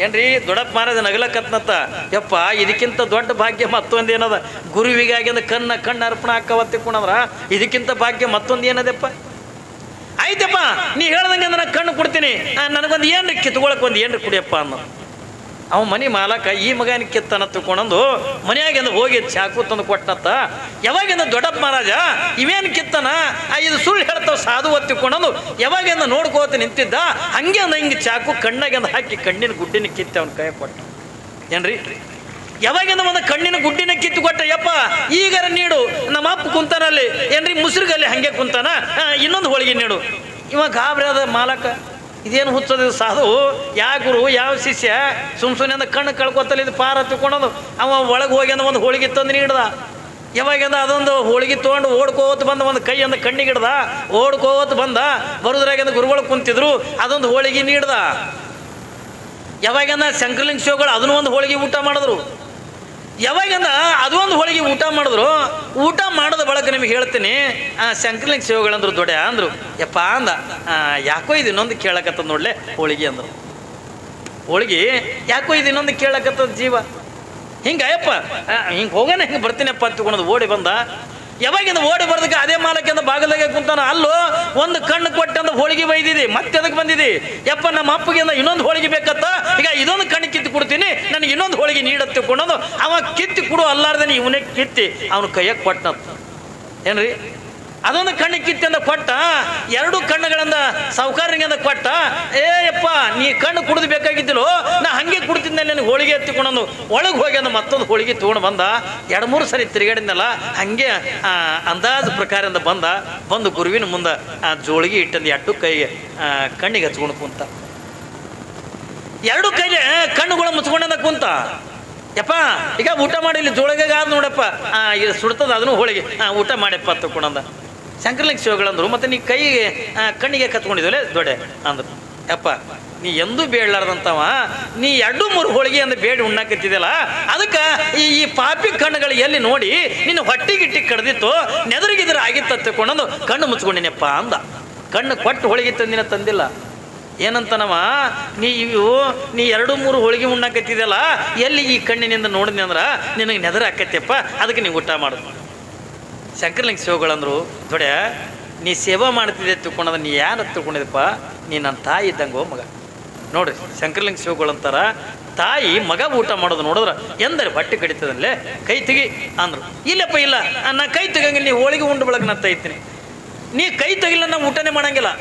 ಏನ್ರಿ ದೊಡ್ಡಪ್ಪ ಮಹಾರಾಜ ನಗಲಕತ್ನತ್ತ ಯಪ್ಪ ಇದಕ್ಕಿಂತ ದೊಡ್ಡ ಭಾಗ್ಯ ಮತ್ತೊಂದು ಏನದ ಗುರುವಿಗಾಗಿ ಅಂದ್ರೆ ಕಣ್ಣು ಅರ್ಪಣೆ ಹಾಕವತ್ತಿಕೊಂಡ್ರ ಇದಕ್ಕಿಂತ ಭಾಗ್ಯ ಮತ್ತೊಂದು ಏನದಪ್ಪ ಆಯ್ತಪ್ಪ ನೀ ಹೇಳ್ದಂಗೆ ಅಂದ್ರೆ ನಾನು ಕಣ್ಣು ಕೊಡ್ತೀನಿ ನನಗೊಂದು ಏನ್ರಿ ಕಿತ್ಕೊಳಕ್ಕೆ ಒಂದು ಏನ್ರಿ ಕುಡಿಯಪ್ಪ ಅನ್ನೋ ಅವ ಮನೆ ಮಾಲಕ ಈ ಮಗನ ಕಿತ್ತನ ತಿಳ್ಕೊಂಡಂದು ಮನೆಯಾಗಿಂದ ಹೋಗಿ ಚಾಕು ತಂದು ಕೊಟ್ಟನತ್ತ ಯಾವಾಗಿಂದ ದೊಡ್ಡಪ್ಪ ಮಹಾರಾಜ ಇವೇನು ಕಿತ್ತನ ಇದು ಸುಳ್ಳು ಹೇಳ್ತಾವ ಸಾಧು ತಿಳ್ಕೊಂಡಂದು ಯಾವಾಗಿಂದ ನೋಡ್ಕೋತ ನಿಂತಿದ್ದ ಹಂಗೆ ಅಂದ ಹಿಂಗೆ ಚಾಕು ಕಣ್ಣಾಗಿಂದ ಹಾಕಿ ಕಣ್ಣಿನ ಗುಡ್ಡಿನ ಕಿತ್ತೆ ಅವನ ಕೈ ಕೊಟ್ಟ ಏನ್ರಿ ಯಾವಾಗಿಂದ ಒಂದು ಕಣ್ಣಿನ ಗುಡ್ಡಿನ ಕಿತ್ತು ಕೊಟ್ಟ ಯಪ್ಪ ಈಗಾರ ನೀಡು ನಮ್ಮ ಅಪ್ಪ ಕುಂತಾನಲ್ಲಿ ಏನ್ರಿ ಮುಸ್ರಿಗಲ್ಲಿ ಹಂಗೆ ಕುಂತಾನ ಇನ್ನೊಂದು ಹೋಳಿಗೆ ನೀಡು ಇವಾಗ ಗಾಬರಿ ಆದ ಮಾಲಕ ಇದೇನು ಹುಚ್ಚದ ಸಾಧು ಯಾವ ಗುರು ಯಾವ ಶಿಷ್ಯ ಸುಮ್ಸುನಿಂದ ಕಣ್ಣು ಕಳ್ಕೊತಲ್ಲ ಇದು ಪಾರ ತಿಳ್ಕೊಳೋದು ಅವ ಒಳಗೆ ಹೋಗಿ ಅಂದ ಒಂದು ಹೋಳಿಗೆ ತಂದು ನೀಡ್ದ ಯಾವಾಗಿಂದ ಅದೊಂದು ಹೋಳಿಗೆ ತೊಗೊಂಡು ಓಡ್ಕೋತ ಬಂದ ಒಂದು ಕೈಯಿಂದ ಕಣ್ಣಿಗೆ ಹಿಡ್ದ ಓಡ್ಕೋತ ಬಂದ ಬರುದ್ರಾಗಿಂದ ಗುರುಗಳು ಕುಂತಿದ್ರು ಅದೊಂದು ಹೋಳಿಗೆ ನೀಡ್ದ ಯಾವಾಗಿಂದ ಶಂಕರಲಿಂಗ ಶಿವಗಳು ಅದನ್ನು ಒಂದು ಹೋಳಿಗೆ ಊಟ ಮಾಡಿದ್ರು ಯಾವಾಗಿಂದ ಅದೊಂದು ಹೋಳಿಗೆ ಊಟ ಮಾಡಿದ್ರು ಊಟ ಮಾಡಿದ ಬಳಕ ನಿಮಗೆ ಹೇಳ್ತೀನಿ ಶಂಕರಲಿಂಗ ಶಿವಗಳಂದ್ರು ದೊಡ್ಡ ಅಂದರು ಯಪ್ಪ ಅಂದ ಯಾಕೋ ಇದು ಇನ್ನೊಂದು ಕೇಳಕತ್ತದ ನೋಡ್ಲೆ ಹೋಳಿಗೆ ಅಂದರು ಹೋಳಿಗೆ ಯಾಕೋ ಇದು ಇನ್ನೊಂದು ಕೇಳಕತ್ತದ ಜೀವ ಹಿಂಗೆ ಅಯ್ಯಪ್ಪ ಹಿಂಗೆ ಹೋಗೋಣ ಹಿಂಗೆ ಬರ್ತೀನಪ್ಪ ಅಂತಕೊಂಡು ಓಡಿ ಬಂದ ಯಾವಾಗಿಂದ ಓಡಿ ಬರ್ದಕ್ಕೆ ಅದೇ ಮಾಲಕ್ಕಿಂದ ಬಾಗಲಾಗೆ ಕುಂತಾನ ಅಲ್ಲೋ ಒಂದು ಕಣ್ಣು ಕೊಟ್ಟಂದ ಹೋಳಿಗೆ ಬೈದಿದೆ ಮತ್ತೆ ಅದಕ್ಕೆ ಬಂದಿದೆ ಯಪ್ಪ ನಮ್ಮ ಅಪ್ಪಗಿಂದ ಇನ್ನೊಂದು ಹೋಳಿಗೆ ಬೇಕತ್ತ ಈಗ ಇದೊಂದು ಕಣ್ಣು ಕಿತ್ತು ಕೊಡ್ತೀನಿ ನನಗೆ ಇನ್ನೊಂದು ಹೋಳಿಗೆ ನೀಡತ್ತೆ ಕೊಡೋದು ಅವ ಕಿತ್ತಿ ಕೊಡು ಅಲ್ಲಾರ್ದೇನೆ ಇವನೇ ಕಿತ್ತಿ ಅವನು ಕೈಯಾಗ ಕೊಟ್ಟನಂತ ಏನ್ರಿ ಅದೊಂದು ಕಣ್ಣು ಕಿತ್ತಿಂದ ಕೊಟ್ಟ ಎರಡು ಕಣ್ಣುಗಳಿಂದ ಸಾವುಕಾರನಿಂದ ಕೊಟ್ಟ ಯಪ್ಪ ನೀ ಕಣ್ಣು ಕುಡಿದು ಬೇಕಾಗಿದ್ದಿಲ್ಲೋ ನಾ ಹಂಗೆ ಕುಡ್ತಿದ್ದೆ ನನಗೆ ಹೋಳಿಗೆ ಎತ್ತಿಕೊಂಡು ಒಳಗೆ ಹೋಗಿ ಅಂದ ಮತ್ತೊಂದು ಹೋಳಿಗೆ ತೊಗೊಂಡು ಬಂದ 2-3 ಸರಿ ತಿರುಗಾಡಿದ್ನಲ್ಲ ಹಂಗೆ ಅಂದಾಜು ಪ್ರಕಾರದಿಂದ ಬಂದು ಗುರುವಿನ ಮುಂದೆ ಜೋಳಿಗೆ ಇಟ್ಟಂದು ಎರಡು ಕೈಗೆ ಕಣ್ಣಿಗೆ ಹಚ್ಕೊಂಡು ಕುಂತ ಎರಡು ಕೈಗೆ ಕಣ್ಣುಗಳು ಮುಚ್ಕೊಂಡ ಕುಂತ ಯಪ್ಪ ಈಗ ಊಟ ಮಾಡಿ ಇಲ್ಲಿ ಜೋಳಿಗೆ ಆದ ನೋಡಪ್ಪ ಇದು ಸುಡ್ತದ ಅದನ್ನು ಹೋಳಿಗೆ ಊಟ ಮಾಡಪ್ಪ ತಕೊಂಡಂದ ಶಂಕರಲಿಂಗ ಶಿವಗಳಂದ್ರು ಮತ್ತೆ ನೀ ಕೈಗೆ ಕಣ್ಣಿಗೆ ಕತ್ಕೊಂಡಿದ್ವಲೆ ದೊಡ್ಡೆ ಅಂದ್ರು ಯಪ್ಪ ನೀ ಎಂದೂ ಬೇಡಲಾರ್ದಂತವ ನೀ 2-3 ಹೋಳಿಗೆ ಅಂದ ಬೇಡ ಉಣ್ಣಾಕತ್ತಿದೆಯಲ್ಲ ಅದಕ್ಕೆ ಈ ಪಾಪಿ ಕಣ್ಣುಗಳು ಎಲ್ಲಿ ನೋಡಿ ನಿನ್ನ ಹೊಟ್ಟಿಗಿಟ್ಟಿ ಕಡ್ದಿತ್ತು ನೆದರಿಗಿದ್ರೆ ಆಗಿತ್ತ ತಕೊಂಡಂದು ಕಣ್ಣು ಮುಚ್ಕೊಂಡಿನಪ್ಪ ಅಂದ ಕಣ್ಣು ಕೊಟ್ಟು ಹೋಳಿಗೆ ತಂದಿಲ್ಲ ಏನಂತನವ ನೀ 2-3 ಹೋಳಿಗೆ ಉಣ್ಣಾಕತ್ತಿದೆಯಲ್ಲ ಎಲ್ಲಿ ಈ ಕಣ್ಣಿನಿಂದ ನೋಡಿದ್ನಿ ಅಂದ್ರೆ ನಿನಗೆ ನೆದರ ಆಕೈತಿಯಪ್ಪ ಅದಕ್ಕೆ ನೀವು ಊಟ ಮಾಡೋದು ಶಂಕರಲಿಂಗ ಶಿವಗಳಂದ್ರು ದೊಡ್ಡ ನೀ ಸೇವಾ ಮಾಡ್ತಿದ್ದೆ ತಿಳ್ಕೊಂಡದ ನೀ ಯಾರು ತಿಳ್ಕೊಂಡಿದಪ್ಪ ನೀ ನನ್ನ ತಾಯಿ ಇದ್ದಂಗೋ ಮಗ ನೋಡ್ರಿ ಶಂಕರಲಿಂಗ ಶಿವಗಳಂತಾರ ತಾಯಿ ಮಗ ಊಟ ಮಾಡೋದು ನೋಡಿದ್ರೆ ಎಂದರೆ ಹೊಟ್ಟೆ ಕಡಿತದಲ್ಲೇ ಕೈ ತೆಗಿ ಅಂದ್ರು ಇಲ್ಲಪ್ಪ ಇಲ್ಲ ನಾ ಕೈ ತೆಗಂಗಿಲ್ಲ ನೀ ಹೋಳಿಗೆ ಉಂಡು ಬಳಗ ನಾ ತೈತೀನಿ ನೀ ಕೈ ತೆಗಿಲ್ಲ ನಾ ಊಟನೇ ಮಾಡಂಗಿಲ್ಲ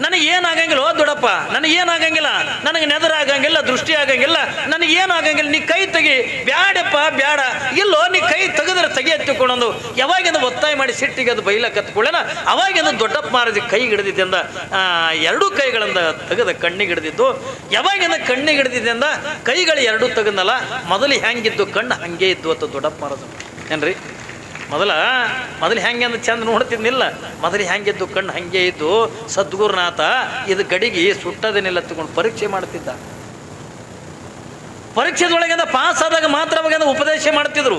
ನನಗೆ ಏನಾಗಂಗಿಲ್ಲ ದೊಡ್ಡಪ್ಪ ನನಗೇನಾಗಂಗಿಲ್ಲ ನನಗೆ ನೆದರ ಆಗಂಗಿಲ್ಲ ದೃಷ್ಟಿ ಆಗಂಗಿಲ್ಲ ನನಗೇನಾಗಂಗಿಲ್ಲ ನೀ ಕೈ ತೆಗಿ ಬ್ಯಾಡಪ್ಪ ಬ್ಯಾಡ ಇಲ್ಲೋ ನೀ ಕೈ ತೆಗೆದ್ರೆ ತೆಗಿ ಎತ್ತಿಕೊಂಡೊಂದು ಯಾವಾಗಿಂದ ಒತ್ತಾಯ ಮಾಡಿ ಸಿಟ್ಟಿಗೆ ಅದು ಬೈಲ ಕತ್ಕೊಳ್ಳೇನ ಅವಾಗಿಂದ ದೊಡ್ಡಪ್ಪ ಮಹಾರಾಜ ಕೈಗೆ ಹಿಡಿದಿದ್ದಿಂದ 2 ಕೈಗಳಿಂದ ತೆಗೆದ ಕಣ್ಣಿಗೆ ಹಿಡಿದಿದ್ದು ಯಾವಾಗಿಂದ ಕಣ್ಣಿಗೆ ಹಿಡಿದಿದ್ದಿಂದ ಕೈಗಳು 2 ತೆಗೆದಲ್ಲ ಮೊದಲು ಹೆಂಗಿದ್ದು ಕಣ್ಣು ಹಂಗೆ ಇದ್ದು ಅಂತ ದೊಡ್ಡಪ್ಪ ಮಹಾರಾಜ ಏನ್ರಿ ಮೊದಲು ಹೆಂಗೆ ಅಂದ್ರೆ ಚಂದ ನೋಡ್ತಿದ್ನಿಲ್ಲ ಮೊದಲು ಹೆಂಗಿದ್ದು ಕಣ್ಣು ಹಂಗೆ ಇದ್ದು ಸದ್ಗುರುನಾಥ ಇದು ಗಡಿಗೆ ಸುಟ್ಟದೇನಿಲ್ಲ ತಗೊಂಡು ಪರೀಕ್ಷೆ ಮಾಡ್ತಿದ್ದ ಪರೀಕ್ಷೆದೊಳಗಿಂದ ಪಾಸ್ ಆದಾಗ ಮಾತ್ರ ಅವಾಗ ಉಪದೇಶ ಮಾಡ್ತಿದ್ರು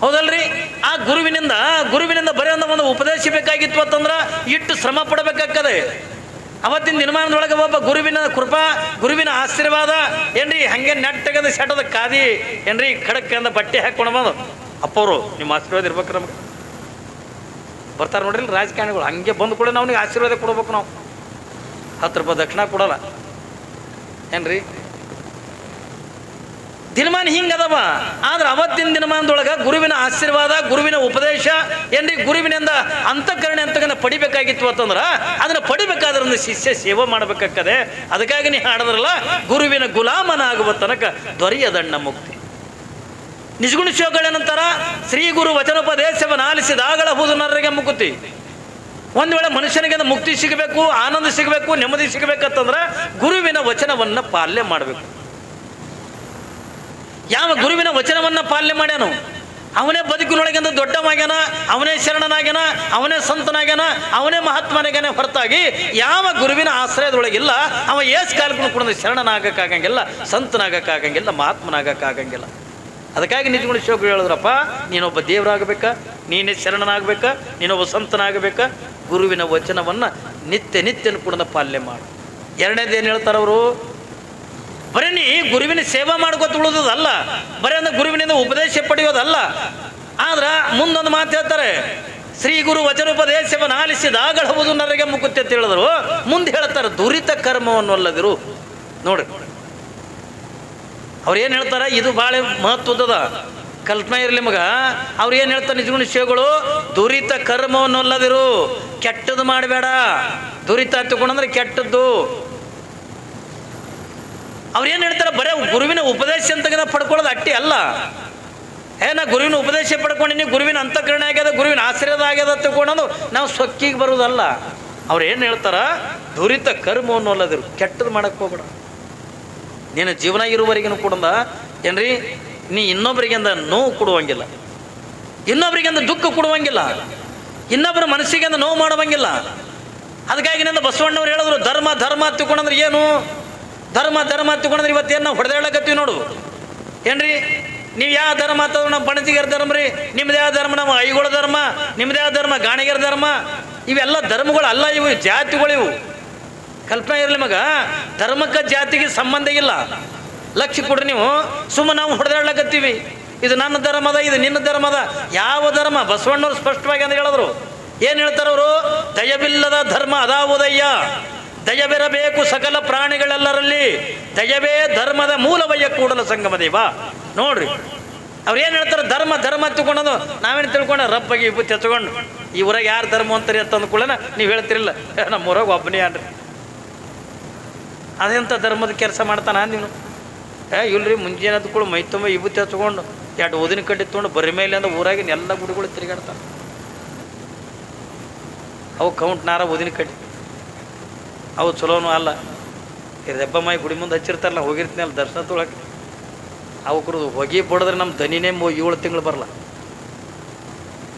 ಹೌದಲ್ರಿ? ಆ ಗುರುವಿನಿಂದ ಬರೀ ಒಂದು ಉಪದೇಶ ಬೇಕಾಗಿತ್ತು ಅಂತಂದ್ರೆ ಇಟ್ಟು ಶ್ರಮ ಪಡಬೇಕಾಗ್ತದೆ. ಅವತ್ತಿನ ದಿನಮಾನದೊಳಗೆ ಒಬ್ಬ ಗುರುವಿನ ಕೃಪಾ, ಗುರುವಿನ ಆಶೀರ್ವಾದ ಏನ್ರಿ ಹಂಗೆ ನೆಟ್ಟಗದ ಸೆಟದ ಕಾದಿ ಏನ್ರಿ ಖಡಕ್ ಅಂದ ಬಟ್ಟೆ ಹಾಕೊಂಡು ಬಂದು ಅಪ್ಪವರು ನಿಮ್ಮ ಆಶೀರ್ವಾದ ಇರ್ಬೇಕು ನಮ್ಗೆ ಬರ್ತಾರೆ ನೋಡ್ರಿ ರಾಜಕಾರಣಿಗಳು. ಹಂಗೆ ಬಂದು ಕೂಡ ಅವ್ನಿಗೆ ಆಶೀರ್ವಾದ ಕೊಡ್ಬೇಕು. ನಾವು 10 ರೂಪಾಯಿ ದಕ್ಷಿಣ ಕೊಡಲ್ಲ ಏನ್ರಿ. ದಿನಮಾನ ಹಿಂಗದವ. ಆದ್ರೆ ಅವತ್ತಿನ ದಿನಮಾನದೊಳಗೆ ಗುರುವಿನ ಆಶೀರ್ವಾದ, ಗುರುವಿನ ಉಪದೇಶ ಏನ್ರಿ ಗುರುವಿನಿಂದ ಅಂತಃಕರಣೆ ಅಂತಗನ ಪಡಿಬೇಕಾಗಿತ್ತು ಅಂತಂದ್ರೆ ಅದನ್ನ ಪಡಿಬೇಕಾದ್ರೆ ಒಂದು ಶಿಷ್ಯ ಸೇವೆ ಮಾಡಬೇಕಾಗ್ತದೆ. ಅದಕ್ಕಾಗಿ ನೀ ಹಾಡದ್ರಲ್ಲ, ಗುರುವಿನ ಗುಲಾಮನಾಗುವ ತನಕ ದೊರೆಯದಣ್ಣ ಮುಕ್ತಿ. ನಿಜಗುಣ ಶಿವಗಳೇನಂತಾರ, ಶ್ರೀ ಗುರು ವಚನೋಪದೇಶವನ್ನು ಆಲಿಸಿದಾಗಲಹುದು ನರರಿಗೆ ಮುಕ್ತಿ. ಒಂದು ವೇಳೆ ಮನುಷ್ಯನಿಗೆ ಮುಕ್ತಿ ಸಿಗಬೇಕು, ಆನಂದ ಸಿಗಬೇಕು, ನೆಮ್ಮದಿ ಸಿಗಬೇಕಂತಂದ್ರೆ ಗುರುವಿನ ವಚನವನ್ನು ಪಾಲನೆ ಮಾಡಬೇಕು. ಯಾವ ಗುರುವಿನ ವಚನವನ್ನು ಪಾಲನೆ ಮಾಡ್ಯಾನು ಅವನೇ ಬದುಕಿನೊಳಗಿಂದ ದೊಡ್ಡವಾಗ್ಯಾನ, ಅವನೇ ಶರಣನಾಗ್ಯಾನ, ಅವನೇ ಸಂತನಾಗ್ಯಾನ, ಅವನೇ ಮಹಾತ್ಮನಾಗ್ಯಾನ. ಹೊರತಾಗಿ ಯಾವ ಗುರುವಿನ ಆಶ್ರಯದೊಳಗಿಲ್ಲ ಅವ ಏಸ್ ಕಾಲಕ್ಕೂ ಕೂಡ ಶರಣನಾಗಕ್ಕಾಗಂಗಿಲ್ಲ, ಸಂತನಾಗಕ್ಕಾಗಂಗಿಲ್ಲ, ಮಹಾತ್ಮನಾಗಕ್ಕಾಗಂಗಿಲ್ಲ. ಅದಕ್ಕಾಗಿ ನಿಜಗುಣ ಶಿವಗಳು ಹೇಳಿದ್ರಪ್ಪ, ನೀನೊಬ್ಬ ದೇವರಾಗಬೇಕಾ, ನೀನೇ ಶರಣನಾಗಬೇಕಾ, ನೀನೊಬ್ಬ ಸಂತನಾಗಬೇಕಾ, ಗುರುವಿನ ವಚನವನ್ನು ನಿತ್ಯನೂ ಕೂಡ ಪಾಲನೆ ಮಾಡು. ಎರಡನೇದೇನು ಹೇಳ್ತಾರೆ ಅವರು, ಬರೀ ನೀ ಗುರುವಿನ ಸೇವಾ ಮಾಡ್ಕೋತ ಉಳಿದಲ್ಲ, ಬರೀ ಅಂದ್ರೆ ಗುರುವಿನಿಂದ ಉಪದೇಶ ಪಡೆಯೋದಲ್ಲ. ಆದ್ರೆ ಮುಂದೊಂದು ಮಾತು ಹೇಳ್ತಾರೆ, ಶ್ರೀ ಗುರು ವಚನೋಪದೇಶವನ್ನು ಆಲಿಸಿದಾಗಲಹುದು ನರಗೆ ಮುಕ್ತಿ ಅಂತ ಹೇಳಿದ್ರು. ಮುಂದೆ ಹೇಳ್ತಾರೆ, ದುರಿತ ಕರ್ಮವನ್ನು ಅಲ್ಲದಿರು. ನೋಡಿ ಅವ್ರು ಏನು ಹೇಳ್ತಾರೆ, ಇದು ಭಾಳ ಮಹತ್ವದ ಕಲ್ಪನೆ ಇರಲಿ ಮಗ. ಅವ್ರು ಏನು ಹೇಳ್ತಾರೆ ನಿಜಗುಣ ಶಿವಗಳು, ದುರಿತ ಕರ್ಮವನ್ನು ಅಲ್ಲದಿರು, ಕೆಟ್ಟದ್ದು ಮಾಡಬೇಡ. ದುರಿತ ಹತ್ತುಕೊಂಡ್ರೆ ಕೆಟ್ಟದ್ದು. ಅವ್ರು ಏನು ಹೇಳ್ತಾರೆ, ಬರೀ ಗುರುವಿನ ಉಪದೇಶ ಅಂತ ಪಡ್ಕೊಳ್ಳೋದು ಅಟ್ಟಿ ಅಲ್ಲ. ನಾ ಗುರುವಿನ ಉಪದೇಶ ಪಡ್ಕೊಂಡಿನಿ, ಗುರುವಿನ ಅಂತಃಕರಣ ಆಗ್ಯದ, ಗುರುವಿನ ಆಶೀರ್ವಾದ ಆಗ್ಯದ ತಗೊಂಡು ನಾವು ಸೊಕ್ಕಿಗೆ ಬರೋದಲ್ಲ. ಅವ್ರು ಏನು ಹೇಳ್ತಾರ, ದುರಿತ ಕರ್ಮವನ್ನು ಅಲ್ಲದಿರು, ಕೆಟ್ಟದ್ದು ಮಾಡಕ್ಕೆ ಹೋಗ್ಬೇಡ. ನೀನು ಜೀವನ ಇರುವವರೆಗೂ ಕೂಡ ಏನ್ರಿ ನೀ ಇನ್ನೊಬ್ಬರಿಗಿಂದ ನೋವು ಕೊಡುವಂಗಿಲ್ಲ, ಇನ್ನೊಬ್ಬರಿಗಿಂದ ದುಃಖ ಕೊಡುವಂಗಿಲ್ಲ, ಇನ್ನೊಬ್ಬರ ಮನಸ್ಸಿಗಿಂದ ನೋವು ಮಾಡುವಂಗಿಲ್ಲ. ಅದಕ್ಕಾಗಿ ನನ್ನ ಬಸವಣ್ಣವ್ರು ಹೇಳಿದ್ರು, ಧರ್ಮ ಹತ್ತಿಕೊಂಡ್ರೆ ಏನು, ಧರ್ಮ ಹತ್ತಿಕೊಂಡ್ರೆ ಇವತ್ತೇನು ನಾವು ಹೊಡೆದಾಡಕತ್ತೀವಿ ನೋಡು ಏನ್ರಿ. ನೀವು ಯಾವ ಧರ್ಮ ಅಂತಂದ್ರೆ ನಮ್ಮ ಬಣಜಿಗರ ಧರ್ಮ ರೀ, ನಿಮ್ದು ಯಾವ ಧರ್ಮ, ನಮ್ಮ ಐಗೋಳ ಧರ್ಮ, ನಿಮ್ದು ಯಾವ ಧರ್ಮ, ಗಾಣಿಗರ ಧರ್ಮ. ಇವೆಲ್ಲ ಧರ್ಮಗಳು ಅಲ್ಲ, ಇವು ಜಾತಿಗಳಿವು. ಕಲ್ಪನೆ ಇರಲಿ ಮಗ, ಧರ್ಮಕ್ಕೆ ಜಾತಿಗೆ ಸಂಬಂಧ ಇಲ್ಲ. ಲಕ್ಷ್ಯ ಕೊಡ್ರಿ ನೀವು. ಸುಮ್ಮನೆ ನಾವು ಹೊಡೆದಾಡ್ಲಕತ್ತೀವಿ, ಇದು ನನ್ನ ಧರ್ಮದ, ಇದು ನಿನ್ನ ಧರ್ಮದ. ಯಾವ ಧರ್ಮ? ಬಸವಣ್ಣವ್ರು ಸ್ಪಷ್ಟವಾಗಿ ಅಂತ ಹೇಳಿದ್ರು. ಏನು ಹೇಳ್ತಾರವರು, ದಯವಿಲ್ಲದ ಧರ್ಮ ಅದಾವುದಯ್ಯ, ದಯವಿರಬೇಕು ಸಕಲ ಪ್ರಾಣಿಗಳೆಲ್ಲರಲ್ಲಿ, ದಯವೇ ಧರ್ಮದ ಮೂಲವಯ್ಯ ಕೂಡಲ ಸಂಗಮ ದೇವ. ನೋಡ್ರಿ ಅವ್ರು ಏನು ಹೇಳ್ತಾರೆ, ಧರ್ಮ ಹತ್ತಿಕೊಂಡದು. ನಾವೇನು ತಿಳ್ಕೊಂಡ ರಬ್ಬಗೆ ವಿಭೂತಿ ಹಚ್ಕೊಂಡು ಈ ಊರಾಗ ಯಾರು ಧರ್ಮ ಅಂತಾರೆ ಅಂತ ಅಂದ್ಕೊಳ್ಳೋಣ. ನೀವು ಹೇಳ್ತಿರಲಿಲ್ಲ, ನಮ್ಮ ಊರಾಗ ಒಬ್ಬನೇ ಅನ್ರಿ. ಅದೆಂಥ ಧರ್ಮದ ಕೆಲಸ ಮಾಡ್ತಾನ ನೀನು? ಇಲ್ರಿ, ಮುಂಜಾನೆ ಕೂಡ ಮೈ ತುಂಬ ವಿಭೂತಿ ಹಚ್ಕೊಂಡು 2 ಊದಿನ ಕಡ್ಡಿ ತೊಗೊಂಡು ಬರಿ ಮೇಲೆ ಅಂದ್ರೆ ಊರಾಗಿನ ಎಲ್ಲ ಗುಡಿಗಳು ತಿರುಗಾಡ್ತಾನೆ. ಅವು ಕೌಂಟ್ ನಾರ ಊದಿನ ಕಡ್ಡಿ, ಅವು ಚಲೋನೂ ಅಲ್ಲ. ದೆಬ್ಬಮ್ಮಾಯಿ ಗುಡಿ ಮುಂದೆ ಹಚ್ಚಿರ್ತಾರಲ್ಲ, ಹೋಗಿರ್ತೀನಿ ಅಲ್ಲಿ ದರ್ಶನ ತೊಳಕ್ಕೆ. ಅವಕ್ರದ್ದು ಹೊಗೆ ಬಡಿದ್ರೆ ನಮ್ಮ ದನಿನೇ 7 ತಿಂಗಳು ಬರಲ್ಲ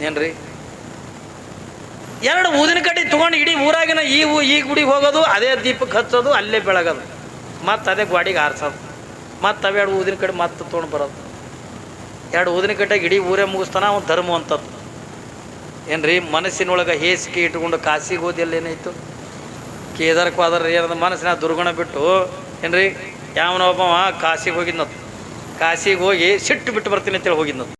ಏನ್ರಿ. 2 ಊದಿನ ಕಡ್ಡಿ ತೊಗೊಂಡು ಇಡೀ ಊರಾಗಿನ ಈ ಗುಡಿಗೆ ಹೋಗೋದು, ಅದೇ ದೀಪಕ್ಕೆ ಹಚ್ಚೋದು, ಅಲ್ಲೇ ಬೆಳಗೋದು, ಮತ್ತು ಅದೇ ಗಾಡಿಗೆ ಆರಿಸೋದು, ಮತ್ತು ಅವು 2 ಊದಿನ ಕಡ್ಡಿ ಮತ್ತೆ ತೊಗೊಂಡು ಬರೋದು. 2 ಊದಿನ ಕಡ್ಡಿಗೆ ಇಡೀ ಊರೇ ಮುಗಿಸ್ತಾನ ಅವ್ನು ಧರ್ಮ ಅಂತದ್ದು ಏನ್ರಿ. ಮನಸ್ಸಿನೊಳಗೆ ಹೇಸಿಗೆ ಇಟ್ಕೊಂಡು ಕಾಸಿಗೆ ಹೋದಿ ಅಲ್ಲೇನಾಯ್ತು, ಕೇದಾರಕ್ಕೆ ಹೋದ್ರೆ ಏನದ ಮನಸ್ಸಿನ ದುರ್ಗುಣ ಬಿಟ್ಟು ಏನ್ರಿ. ಯಾವನೊಬ್ಬ ಕಾಸಿಗೆ ಹೋಗಿದ್ನದು, ಕಾಸಿಗೆ ಹೋಗಿ ಸಿಟ್ಟು ಬಿಟ್ಟು ಬರ್ತೀನಿ ಅಂತೇಳಿ ಹೋಗಿದ್ನದು.